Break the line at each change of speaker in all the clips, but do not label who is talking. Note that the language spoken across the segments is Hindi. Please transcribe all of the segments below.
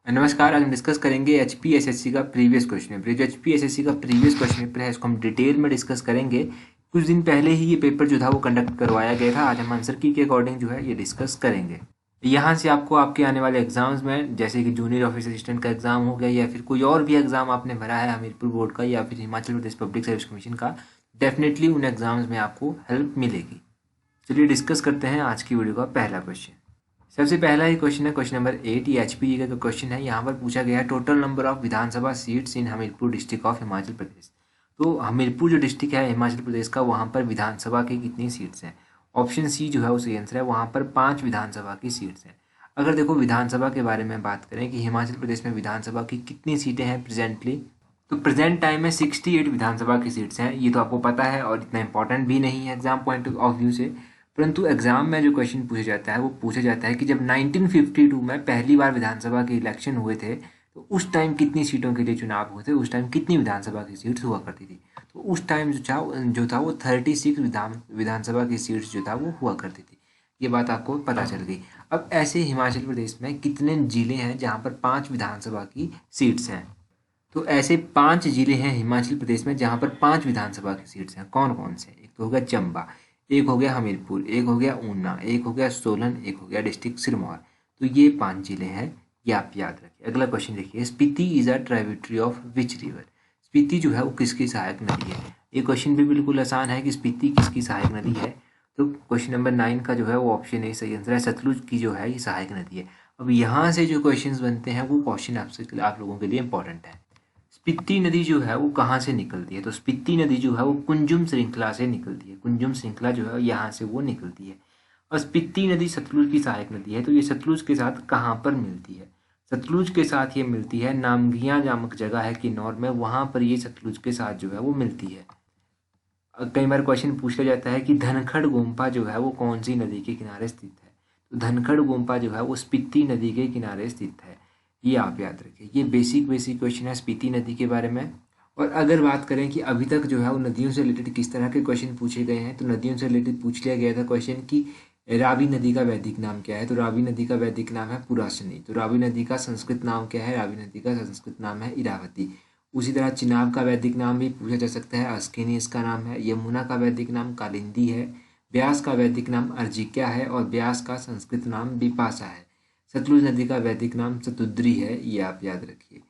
नमस्कार। आज हम डिस्कस करेंगे एचपीएसएससी का प्रीवियस क्वेश्चन पेपर। जो एचपीएसएससी का प्रीवियस क्वेश्चन पेपर है इसको हम डिटेल में डिस्कस करेंगे। कुछ दिन पहले ही ये पेपर जो था वो कंडक्ट करवाया गया था। आज हम आंसर की के अकॉर्डिंग जो है ये डिस्कस करेंगे। यहाँ से आपको आपके आने वाले एग्जाम्स में जैसे कि जूनियर ऑफिस असिस्टेंट का एग्जाम हो गया या फिर कोई और भी एग्जाम आपने भरा है हमीरपुर बोर्ड का या फिर Himachal Pradesh public service commission का, डेफिनेटली उन एग्जाम्स में आपको हेल्प मिलेगी। चलिए डिस्कस करते हैं आज की वीडियो का पहला क्वेश्चन। सबसे पहला ही क्वेश्चन है क्वेश्चन नंबर 8। ये एचपीजी का क्वेश्चन है। यहाँ पर पूछा गया है total number of Vidhan Sabha seats in Hamirpur district of Himachal Pradesh. तो हमीरपुर जो डिस्ट्रिक्ट है हिमाचल प्रदेश का, वहाँ पर विधानसभा की कितनी सीट्स हैं? ऑप्शन सी जो है वो सही आंसर है। वहाँ पर 5 विधानसभा की सीट्स हैं। अगर देखो विधानसभा के बारे में बात करें कि हिमाचल प्रदेश में विधानसभा की कितनी सीटें हैं प्रेजेंटली, तो प्रेजेंट टाइम में 68 विधानसभा की सीट्स हैं। ये तो आपको पता है और इतना इंपॉर्टेंट भी नहीं है एग्जाम पॉइंट ऑफ व्यू से। परंतु एग्जाम में जो क्वेश्चन पूछा जाता है वो पूछा जाता है कि जब 1952 में पहली बार विधानसभा के इलेक्शन हुए थे तो उस टाइम कितनी सीटों के लिए चुनाव हुए थे, उस टाइम कितनी विधानसभा की सीट्स हुआ करती थी। तो उस टाइम जो था वो 36 विधानसभा की सीट्स जो था वो हुआ करती थी। ये बात आपको पता चल गई। अब ऐसे हिमाचल प्रदेश में कितने जिले हैं जहाँ पर 5 विधानसभा की सीट्स हैं? तो ऐसे 5 जिले हैं हिमाचल प्रदेश में जहाँ पर 5 विधानसभा की सीट्स हैं। कौन कौन से? एक तो हो गया चंबा, एक हो गया हमीरपुर, एक हो गया ऊना, एक हो गया सोलन, एक हो गया डिस्ट्रिक्ट सिरमौर। तो ये 5 जिले हैं, ये आप याद रखिए। अगला क्वेश्चन देखिए, Spiti is a tributary of which river? Spiti जो है वो किसकी सहायक नदी है? ये क्वेश्चन भी बिल्कुल आसान है कि स्पीति किसकी सहायक नदी है। तो क्वेश्चन नंबर 9 का जो है वो ऑप्शन ए सही आंसर है। सतलुज की जो है ये सहायक नदी है। अब यहाँ से जो क्वेश्चंस बनते हैं वो क्वेश्चन आपसे आप लोगों के लिए इंपॉर्टेंट है। स्पीति नदी जो है वो कहाँ से निकलती है? तो स्पीति नदी जो है वो कुंजुम श्रृंखला से निकलती है। कुंजुम श्रृंखला जो है यहाँ से वो निकलती है। और स्पीति नदी सतलुज की सहायक नदी है। तो ये सतलुज के साथ कहाँ पर मिलती है? सतलुज के साथ ये मिलती है नामगिया नामक जगह है किन्नौर में, वहाँ पर ये सतलुज के साथ जो है वो मिलती है। कई बार क्वेश्चन पूछा जाता है कि धनखड़ गोम्पा जो है वो कौन सी नदी के किनारे स्थित है? तो धनखड़ गोम्पा जो है वो स्पीति नदी के किनारे स्थित है। ये आप याद रखिए। ये बेसिक क्वेश्चन है स्पीति नदी के बारे में। और अगर बात करें कि अभी तक जो है वो नदियों से रिलेटेड किस तरह के क्वेश्चन पूछे गए हैं, तो नदियों से रिलेटेड पूछ लिया गया था क्वेश्चन कि रावी नदी का वैदिक नाम क्या है? तो रावी नदी का वैदिक नाम है पुरासनी। तो रावी नदी का संस्कृत नाम क्या है? रावी नदी का संस्कृत नाम है इरावती। उसी तरह चिनाब का वैदिक नाम भी पूछा जा सकता है, अस्किनी इसका नाम है। यमुना का वैदिक नाम कालिंदी है। ब्यास का वैदिक नाम अर्जिक्या है और ब्यास का संस्कृत नाम बिपाशा है। सतलुज नदी का वैदिक नाम सतुद्री है। ये आप याद रखिए।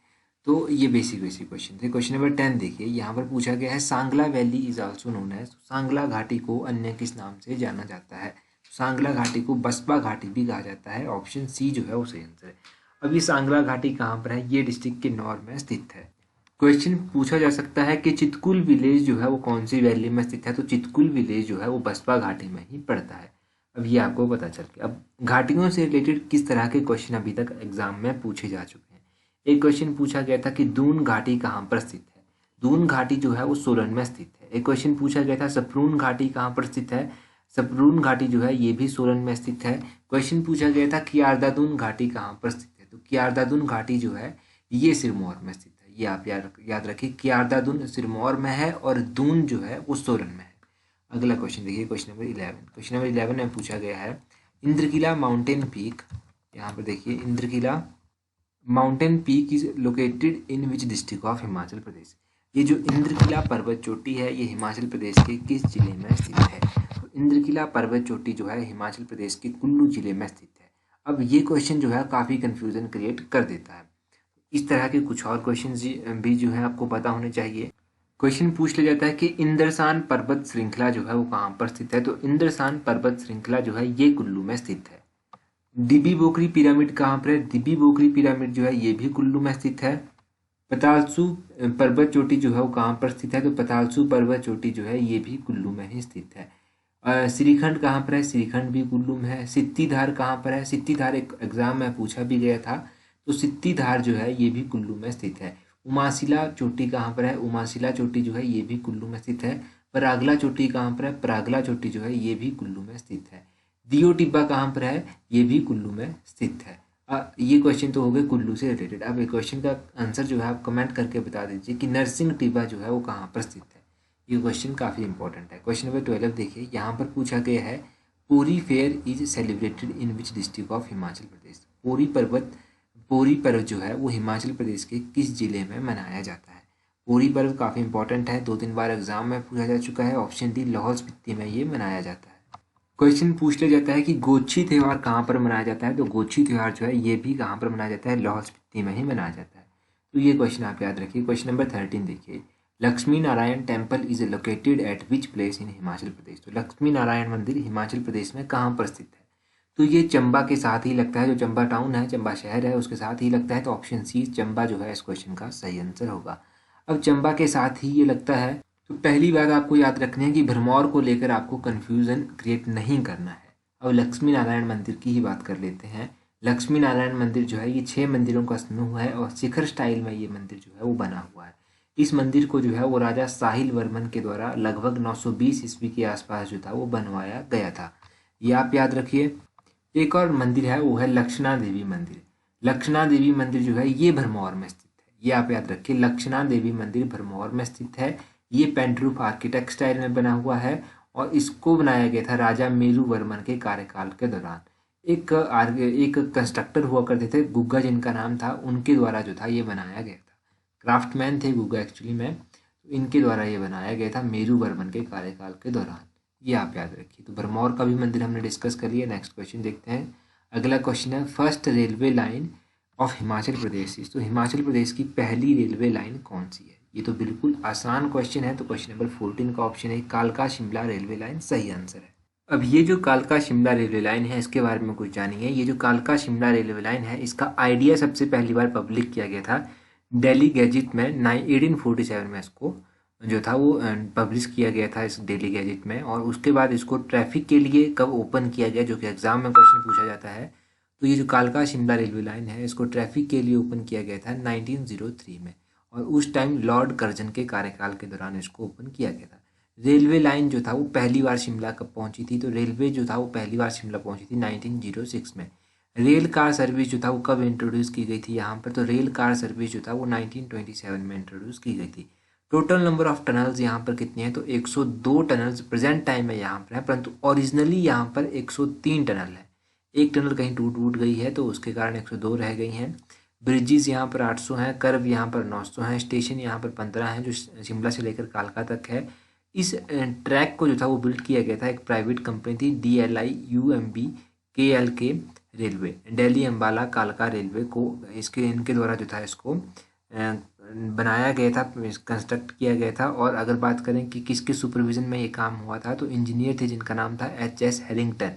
तो ये बेसिक क्वेश्चन थे। क्वेश्चन नंबर 10 देखिए, यहाँ पर पूछा गया है Sangla valley is also known as. Sangla घाटी को अन्य किस नाम से जाना जाता है? सांगला घाटी को बसपा घाटी भी कहा जाता है। ऑप्शन सी जो है वो सही आंसर है। अब ये सांगला घाटी कहाँ पर है? ये डिस्ट्रिक्ट के नॉर्थ में स्थित है। क्वेश्चन पूछा जा सकता है कि चितकुल विलेज जो है वो कौन सी वैली में स्थित है? तो चितकुल विलेज जो है वो बसपा घाटी में ही पड़ता है। अब ये आपको पता चल गया। अब घाटियों से रिलेटेड किस तरह के क्वेश्चन अभी तक एग्जाम में पूछे जा चुके हैं। एक क्वेश्चन पूछा गया था कि दून घाटी कहाँ पर स्थित है? दून घाटी जो है वो सोलन में स्थित है। एक क्वेश्चन पूछा गया था सपरून घाटी कहाँ पर स्थित है? सपरून घाटी जो है ये भी सोलन में स्थित है। क्वेश्चन पूछा गया था कियारदादून घाटी कहाँ पर स्थित है? तो कियारदादून घाटी जो है ये सिरमौर में स्थित है। ये आप याद रखिए, कियारदादून सिरमौर में है और दून जो है वो सोलन में है। अगला क्वेश्चन देखिए, क्वेश्चन नंबर 11। क्वेश्चन नंबर 11 में पूछा गया है इंद्रकिला माउंटेन पीक। यहाँ पर देखिए, Indrakila mountain peak is located in which district of Himachal Pradesh? ये जो इंद्रकिला पर्वत चोटी है ये हिमाचल प्रदेश के किस जिले में स्थित है? तो इंद्रकिला पर्वत चोटी जो है हिमाचल प्रदेश के कुल्लू जिले में स्थित है। अब ये क्वेश्चन जो है काफ़ी कन्फ्यूजन क्रिएट कर देता है। इस तरह के कुछ और क्वेश्चन भी जो है आपको पता होने चाहिए। क्वेश्चन पूछ लिया जाता है कि इंद्रसान पर्वत श्रृंखला जो है वो कहाँ पर स्थित है? तो इंद्रसान पर्वत श्रृंखला जो है ये कुल्लू में स्थित है। डिबी बोकरी पिरामिड कहाँ पर है? डिबी बोकरी पिरामिड जो है ये भी कुल्लू में स्थित है। पतालसू पर्वत चोटी जो है वो कहाँ पर स्थित है? तो पतालसू पर्वत चोटी जो है ये भी कुल्लू में ही स्थित है। श्रीखंड कहाँ पर है? श्रीखंड भी कुल्लू में है। सित्तीधार कहाँ पर है? सित्तीधार एक एग्जाम में पूछा भी गया था। तो सित्तीधार जो है ये भी कुल्लू में स्थित है। उमाशिला चोटी कहाँ पर है? उमाशिला चोटी जो है ये भी कुल्लू में स्थित है। परागला चोटी कहाँ पर है? परागला चोटी जो है ये भी कुल्लू में स्थित है। दियो टिब्बा कहाँ पर है? ये भी कुल्लू में स्थित है। ये क्वेश्चन तो हो गए कुल्लू से रिलेटेड। अब ये क्वेश्चन का आंसर जो है आप कमेंट करके बता दीजिए कि नरसिंह टिब्बा जो है वो कहाँ पर स्थित है। ये क्वेश्चन काफ़ी इंपॉर्टेंट है। क्वेश्चन नंबर 12 देखिए, यहाँ पर पूछा गया है Puri fair is celebrated in which district of Himachal Pradesh? Pori पर्व जो है वो हिमाचल प्रदेश के किस जिले में मनाया जाता है? पोरी पर्व काफ़ी इंपॉर्टेंट है, 2-3 बार एग्जाम में पूछा जा चुका है। ऑप्शन डी लाहौल स्पीति में ये मनाया जाता है। क्वेश्चन पूछ लिया जाता है कि गोछी त्यौहार कहाँ पर मनाया जाता है, तो गोछी त्यौहार जो है ये भी कहाँ पर मनाया जाता है, लाहौल स्पीति में ही मनाया जाता है। तो ये क्वेश्चन आप याद रखिए। क्वेश्चन नंबर 13 देखिए, Lakshmi Narayan temple is located at which place in Himachal Pradesh? तो लक्ष्मी नारायण मंदिर हिमाचल प्रदेश में कहाँ पर स्थित है? तो ये चंबा के साथ ही लगता है, जो चंबा टाउन है, चंबा शहर है, उसके साथ ही लगता है। तो ऑप्शन सी चंबा जो है इस क्वेश्चन का सही आंसर होगा। अब चंबा के साथ ही ये लगता है, तो पहली बात आपको याद रखनी है कि भरमौर को लेकर आपको कन्फ्यूज़न क्रिएट नहीं करना है। अब लक्ष्मी नारायण मंदिर की ही बात कर लेते हैं। लक्ष्मी नारायण मंदिर जो है ये 6 मंदिरों का समूह है और शिखर स्टाइल में ये मंदिर जो है वो बना हुआ है। इस मंदिर को जो है वो राजा साहिल वर्मन के द्वारा लगभग 920 ईस्वी के आसपास जो था वो बनवाया गया था। ये आप याद रखिए। एक और मंदिर है वो है लक्षणा देवी मंदिर। लक्षणा देवी मंदिर जो है ये भरमौर में स्थित है, ये आप याद रखिए। लक्षणा देवी मंदिर भरमौर में स्थित है। ये पेंटरूफ आर्किटेक्ट स्टाइल में बना हुआ है और इसको बनाया गया था राजा मेरू वर्मन के कार्यकाल के दौरान। एक कंस्ट्रक्टर हुआ करते थे, गुग्गा जिनका नाम था, उनके द्वारा जो था ये बनाया गया था। क्राफ्टमैन थे गुग्गा एक्चुअली में, तो इनके द्वारा ये बनाया गया था मेरू वर्मन के कार्यकाल के दौरान। ये आप याद रखिए। तो भरमौर का भी मंदिर हमने डिस्कस कर लिया। नेक्स्ट क्वेश्चन देखते हैं। अगला क्वेश्चन है, first railway line of Himachal Pradesh. तो हिमाचल प्रदेश की पहली रेलवे लाइन कौन सी है? ये तो बिल्कुल आसान क्वेश्चन है। तो क्वेश्चन नंबर 14 का ऑप्शन है कालका शिमला रेलवे लाइन सही आंसर है। अब ये जो कालका शिमला रेलवे लाइन है इसके बारे में कुछ जानिए। ये जो कालका शिमला रेलवे लाइन है इसका आइडिया सबसे पहली बार पब्लिक किया गया था दिल्ली गैजेट में 1847 में। इसको जो था वो पब्लिश किया गया था इस दिल्ली गैजेट में। और उसके बाद इसको ट्रैफिक के लिए कब ओपन किया गया, जो कि एग्जाम में क्वेश्चन पूछा जाता है। तो ये जो कालका शिमला रेलवे लाइन है इसको ट्रैफिक के लिए ओपन किया गया था 1903 में। और उस टाइम लॉर्ड कर्जन के कार्यकाल के दौरान इसको ओपन किया गया था। रेलवे लाइन जो था वो पहली बार शिमला कब पहुंची थी? तो रेलवे जो था वो पहली बार शिमला पहुंची थी 1906 में। रेल कार सर्विस जो था वो कब इंट्रोड्यूस की गई थी यहाँ पर? तो रेल कार सर्विस जो था वो 1927 में इंट्रोड्यूस की गई थी। टोटल नंबर ऑफ टनल्स यहाँ पर कितनी है? तो 102 टनल्स प्रेजेंट टाइम में यहाँ पर है, परंतु ओरिजिनली यहाँ पर 103 टनल है। एक टनल कहीं टूट गई है तो उसके कारण 102 रह गई हैं। ब्रिजेस यहाँ पर 800 हैं, कर्व यहाँ पर 900 हैं, स्टेशन यहाँ पर 15 हैं जो शिमला से लेकर कालका तक है। इस ट्रैक को जो था वो बिल्ड किया गया था, एक प्राइवेट कंपनी थी DLI UMB KLK railway, Delhi Ambala कालका रेलवे को इनके द्वारा जो था इसको बनाया गया था, कंस्ट्रक्ट किया गया था। और अगर बात करें कि किसके सुपरविजन में ये काम हुआ था, तो इंजीनियर थे जिनका नाम था HS हैरिंगटन,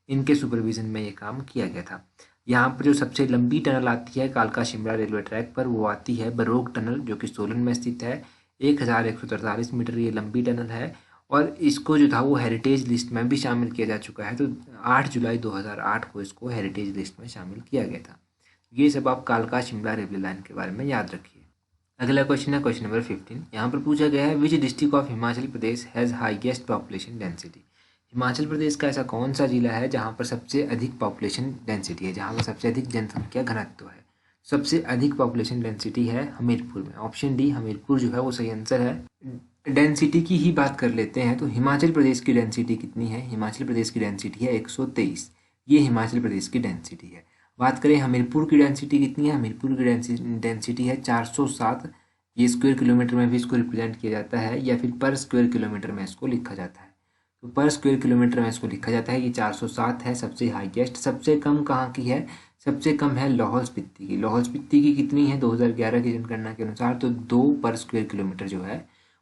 इनके सुपरविजन में ये काम किया गया था। यहाँ पर जो सबसे लंबी टनल आती है कालका शिमला रेलवे ट्रैक पर वो आती है बरोग टनल, जो कि सोलन में स्थित है। 1143 मीटर ये लंबी टनल है और इसको जो था वो हेरिटेज लिस्ट में भी शामिल किया जा चुका है। तो 8 जुलाई 2008 को इसको हेरिटेज लिस्ट में शामिल किया गया था। ये सब आप कालका शिमला रेलवे लाइन के बारे में याद रखिए। अगला क्वेश्चन है क्वेश्चन नंबर 15। यहाँ पर पूछा गया है which district of Himachal Pradesh has highest population density. Himachal Pradesh का ऐसा कौन सा जिला है जहाँ पर सबसे अधिक पॉपुलेशन डेंसिटी है, जहाँ पर सबसे अधिक जनसंख्या घनत्व है? सबसे अधिक पॉपुलेशन डेंसिटी है हमीरपुर में। ऑप्शन डी हमीरपुर जो है वो सही आंसर है। डेंसिटी की ही बात कर लेते हैं तो हिमाचल प्रदेश की डेंसिटी कितनी है? हिमाचल प्रदेश की डेंसिटी है 123। ये हिमाचल प्रदेश की डेंसिटी है। बात करें हमीरपुर की डेंसिटी कितनी है? हमीरपुर की डेंसिटी है 407। ये स्क्वायर किलोमीटर में भी इसको रिप्रेजेंट किया जाता है या फिर पर स्क्वायर किलोमीटर में इसको लिखा जाता है। तो पर स्क्वायर किलोमीटर में इसको लिखा जाता है। ये 407 है सबसे हाईएस्ट। सबसे कम कहाँ की है? सबसे कम है लाहौल स्पीति की। लाहौल स्पीति की कितनी है 2011 की जनगणना के अनुसार? तो 2 पर स्क्वायर किलोमीटर जो है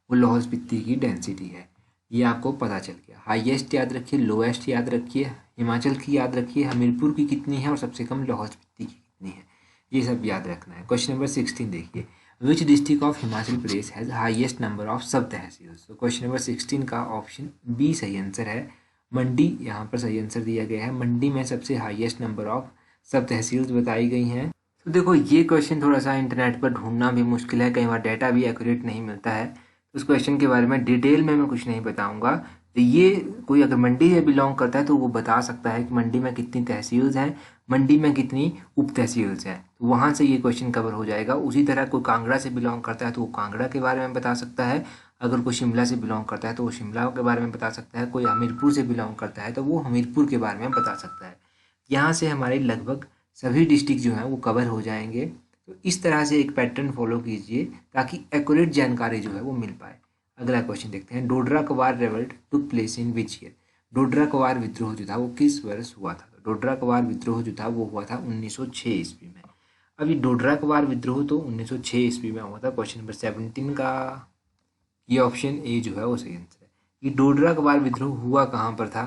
वो लाहौल स्पीति की डेंसिटी है। ये आपको पता चल गया। हाईएस्ट याद रखिए, लोएस्ट याद रखिए, हिमाचल की याद रखिए, हमीरपुर की कितनी है और सबसे कम लाहौल स्पीति की कितनी है, ये सब याद रखना है। क्वेश्चन नंबर 16 देखिए, विच district of Himachal Pradesh has highest number of सब तहसील्स। तो क्वेश्चन नंबर 16 का ऑप्शन बी सही आंसर है। मंडी यहाँ पर सही आंसर दिया गया है। मंडी में सबसे हाईएस्ट नंबर ऑफ सब तहसील्स बताई गई हैं। तो देखो ये क्वेश्चन थोड़ा सा इंटरनेट पर ढूंढना भी मुश्किल है, कई बार डाटा भी एक्यूरेट नहीं मिलता है। उस क्वेश्चन के बारे में डिटेल में मैं कुछ नहीं बताऊंगा। तो ये कोई अगर मंडी से बिलोंग करता है तो वो बता सकता है कि मंडी में कितनी तहसील्स हैं, मंडी में कितनी उप तहसील्स हैं, तो वहाँ से ये क्वेश्चन कवर हो जाएगा। उसी तरह कोई कांगड़ा से बिलोंग करता है तो वो कांगड़ा के बारे में बता सकता है। अगर कोई शिमला से बिलोंग करता है तो वो शिमला के बारे में बता सकता है। कोई हमीरपुर से बिलोंग करता है तो वो हमीरपुर के बारे में बता सकता है। यहाँ से हमारे लगभग सभी डिस्ट्रिक्ट जो हैं वो कवर हो जाएंगे। तो इस तरह से एक पैटर्न फॉलो कीजिए ताकि एक्यूरेट जानकारी जो है वो मिल पाए। अगला क्वेश्चन देखते हैं, Dodra Kwar revolt took place in which year. Dodra Kwar विद्रोह जो था वो किस वर्ष हुआ था? तो डोडरा कवार विद्रोह जो था वो हुआ था 1906 ईस्वी में। अब ये डोडरा कवार विद्रोह तो 1906 ईस्वी में हुआ था। क्वेश्चन नंबर 17 का ये ऑप्शन ए जो है वो सही आंसर है। ये डोडरा कवार विद्रोह हुआ कहाँ पर था?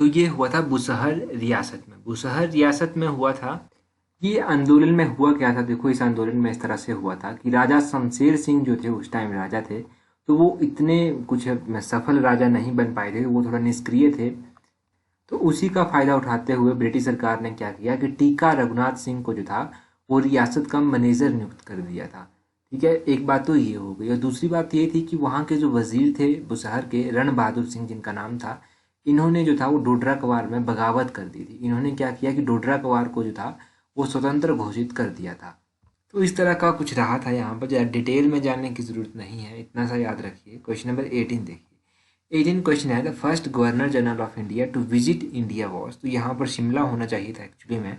तो ये हुआ था बुसहर रियासत में। बुसहर रियासत में हुआ था। ये आंदोलन में हुआ क्या था? देखो, इस आंदोलन में इस तरह से हुआ था कि राजा शमशेर सिंह जो थे उस टाइम राजा थे, तो वो इतने कुछ सफल राजा नहीं बन पाए थे, वो थोड़ा निष्क्रिय थे। तो उसी का फायदा उठाते हुए ब्रिटिश सरकार ने क्या किया कि टीका रघुनाथ सिंह को जो था वो रियासत का मैनेजर नियुक्त कर दिया था। ठीक है, एक बात तो ये हो गई। और दूसरी बात ये थी कि वहाँ के जो वजीर थे बुसहर के, रण बहादुर सिंह जिनका नाम था, इन्होंने जो था वो डोडरा कवार में बगावत कर दी थी। इन्होंने क्या किया कि डोडरा कवार को जो था वो स्वतंत्र घोषित कर दिया था। तो इस तरह का कुछ रहा था। यहाँ पर ज़्यादा डिटेल में जानने की ज़रूरत नहीं है, इतना सा याद रखिए। क्वेश्चन नंबर 18 देखिए। 18 क्वेश्चन है, the first governor general of India to visit India was. तो यहाँ पर शिमला होना चाहिए था एक्चुअली में।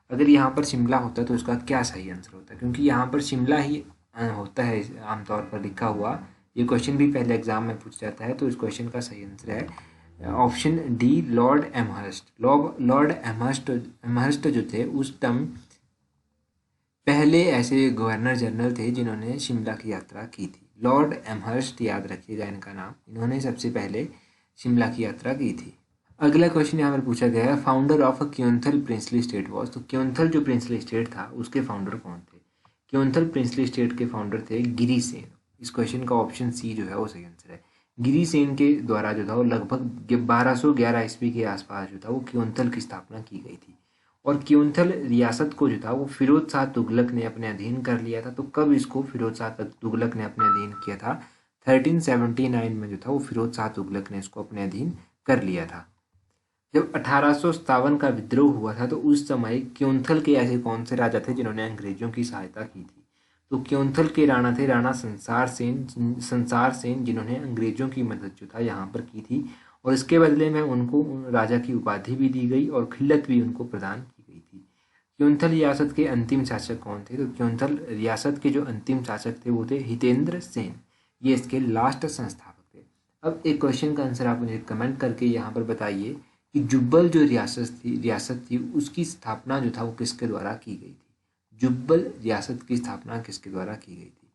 अगर यहाँ पर शिमला होता तो उसका क्या सही आंसर होता? क्योंकि यहाँ पर शिमला ही होता है आमतौर पर लिखा हुआ। ये क्वेश्चन भी पहले एग्जाम में पूछ जाता है। तो इस क्वेश्चन का सही आंसर है option D, Lord Amherst. Lord Amherst जो थे उस टाइम पहले ऐसे गवर्नर जनरल थे जिन्होंने शिमला की यात्रा की थी। लॉर्ड एमहर्स्ट, याद रखिएगा इनका नाम। इन्होंने सबसे पहले शिमला की यात्रा की थी। अगला क्वेश्चन यहाँ पर पूछा गया है, founder of Keonthal princely state was. तो क्योंथल जो प्रिंसली स्टेट था उसके फाउंडर कौन थे? क्योंथल प्रिंसली स्टेट के फाउंडर थे गिरिसेन। इस क्वेश्चन का ऑप्शन सी जो है वो सही आंसर है। गिरिसेन के द्वारा जो था वो लगभग 1211 ईस्वी के आसपास जो था वो क्योंथल की स्थापना की गई थी। और क्योंथल रियासत को जो था वो फिरोज शाह तुगलक ने अपने अधीन कर लिया था। तो कब इसको फिरोज शाह तुगलक ने अपने अधीन किया था? 1379 में जो था वो फिरोज शाह तुगलक ने इसको अपने अधीन कर लिया था। जब 1857 का विद्रोह हुआ था तो उस समय क्योंथल के ऐसे कौन से राजा थे जिन्होंने अंग्रेजों की सहायता की थी? तो क्योंथल के राणा थे राणा संसार सेन जिन्होंने अंग्रेजों की मदद जो था यहाँ पर की थी। और इसके बदले में उनको राजा की उपाधि भी दी गई और खिल्लत भी उनको प्रदान की गई थी। क्योंथल रियासत के अंतिम शासक कौन थे? तो क्योंथल रियासत के जो अंतिम शासक थे वो थे हितेंद्र सेन। ये इसके लास्ट संस्थापक थे। अब एक क्वेश्चन का आंसर आप मुझे कमेंट करके यहाँ पर बताइए कि जुब्बल जो रियासत थी उसकी स्थापना जो था वो किसके द्वारा की गई थी? जुब्बल रियासत की स्थापना किसके द्वारा की गई थी?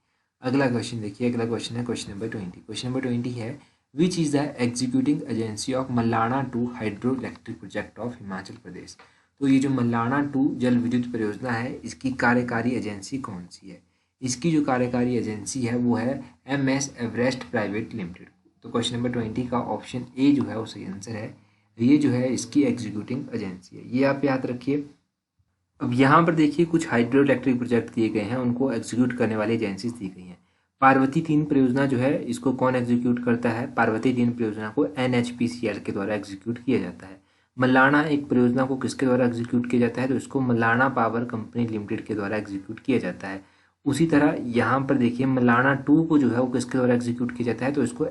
अगला क्वेश्चन देखिए। अगला क्वेश्चन है क्वेश्चन नंबर 20। क्वेश्चन नंबर 20 है, which is the executing agency of Malana 2 hydro electric project of Himachal Pradesh. तो ये जो मल्लाना 2 जल विद्युत परियोजना है इसकी कार्यकारी एजेंसी कौन सी है? इसकी जो कार्यकारी एजेंसी है वो है MS एवरेस्ट प्राइवेट लिमिटेड। तो क्वेश्चन नंबर 20 का ऑप्शन ए जो है वो सही आंसर है। ये जो है इसकी एग्जीक्यूटिंग एजेंसी है, ये आप याद रखिए। अब यहाँ पर देखिए कुछ हाइड्रो इलेक्ट्रिक प्रोजेक्ट दिए गए हैं, उनको एग्जीक्यूट करने वाली एजेंसीज दी गई हैं। पार्वती 3 परियोजना जो है इसको कौन एग्जीक्यूट करता है? पार्वती 3 परियोजना को NHPCL के द्वारा एग्जीक्यूट किया जाता है। मल्लाना एक परियोजना को किसके द्वारा एग्जीक्यूट किया जाता है? तो इसको मल्लाना पावर कंपनी लिमिटेड के द्वारा एग्जीक्यूट किया जाता है। उसी तरह यहाँ पर देखिए मल्लाना 2 को जो है वो किसके द्वारा एग्जीक्यूट किया जाता है? तो इसको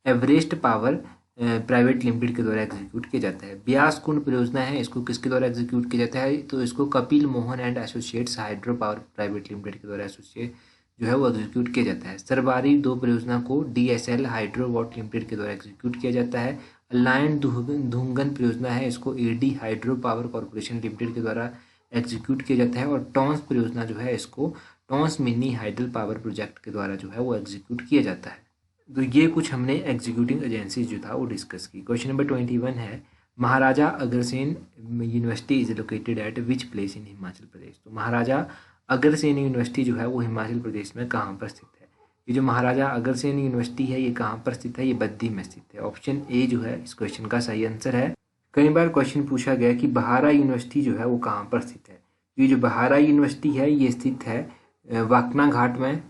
एवरेस्ट पावर प्राइवेट लिमिटेड के द्वारा एग्जीक्यूट किया जाता है। ब्यास कुंड परियोजना है, इसको किसके द्वारा एग्जीक्यूट किया जाता है? तो इसको Kapil Mohan and associates hydro power private limited के द्वारा एसोसिएट जो है वो एग्जीक्यूट किया जाता है। सरबारी 2 परियोजना को DSL हाइड्रो वॉट लिमिटेड के द्वारा एग्जीक्यूट किया जाता है। अलायन धुंगन परियोजना है, इसको AD hydro power corporation limited के द्वारा एग्जीक्यूट किया जाता है। और टॉन्स परियोजना जो है इसको Tons mini hydel power project के द्वारा जो है वो एग्जीक्यूट किया जाता है। तो ये कुछ हमने एग्जीक्यूटिंग एजेंसीज जो था वो डिस्कस की। क्वेश्चन नंबर 21 है, Maharaja Agrasen university is located at which place in Himachal Pradesh. तो महाराजा अग्रसेन यूनिवर्सिटी जो है वो हिमाचल प्रदेश में कहाँ पर स्थित है? ये जो महाराजा अग्रसेन यूनिवर्सिटी है ये कहाँ पर स्थित है? ये बद्दी में स्थित है। ऑप्शन ए जो है इस क्वेश्चन का सही आंसर है। कई बार क्वेश्चन पूछा गया कि बहारा यूनिवर्सिटी जो है वो कहाँ पर स्थित है। ये जो बहारा यूनिवर्सिटी है ये स्थित है वाकना घाट में।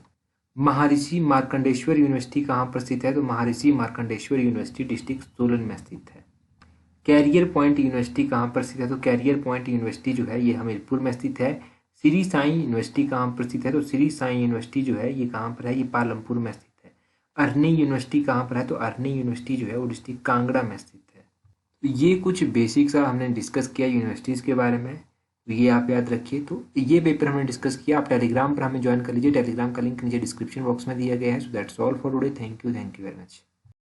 महर्षि मार्कंडेश्वर यूनिवर्सिटी कहाँ पर स्थित है? तो महर्षि मार्कंडेश्वर यूनिवर्सिटी डिस्ट्रिक्ट सोलन में स्थित है। कैरियर पॉइंट यूनिवर्सिटी कहाँ पर स्थित है? तो कैरियर पॉइंट यूनिवर्सिटी जो है ये हमीरपुर में स्थित है। श्री साई यूनिवर्सिटी कहाँ पर स्थित है? तो श्री साई यूनिवर्सिटी जो है ये कहाँ पर है? ये पालमपुर में स्थित है। अरनी यूनिवर्सिटी कहाँ पर है? तो अरनी यूनिवर्सिटी जो है वो डिस्ट्रिक्ट कांगड़ा में स्थित है। तो ये कुछ बेसिक सा हमने डिस्कस किया यूनिवर्सिटीज़ के बारे में। तो ये आप याद रखिए। तो ये पेपर हमने डिस्कस किया। आप टेलीग्राम पर हमें ज्वाइन कर लीजिए, टेलीग्राम का लिंक नीचे डिस्क्रिप्शन बॉक्स में दिया गया है। So that's all for today. Thank you very much.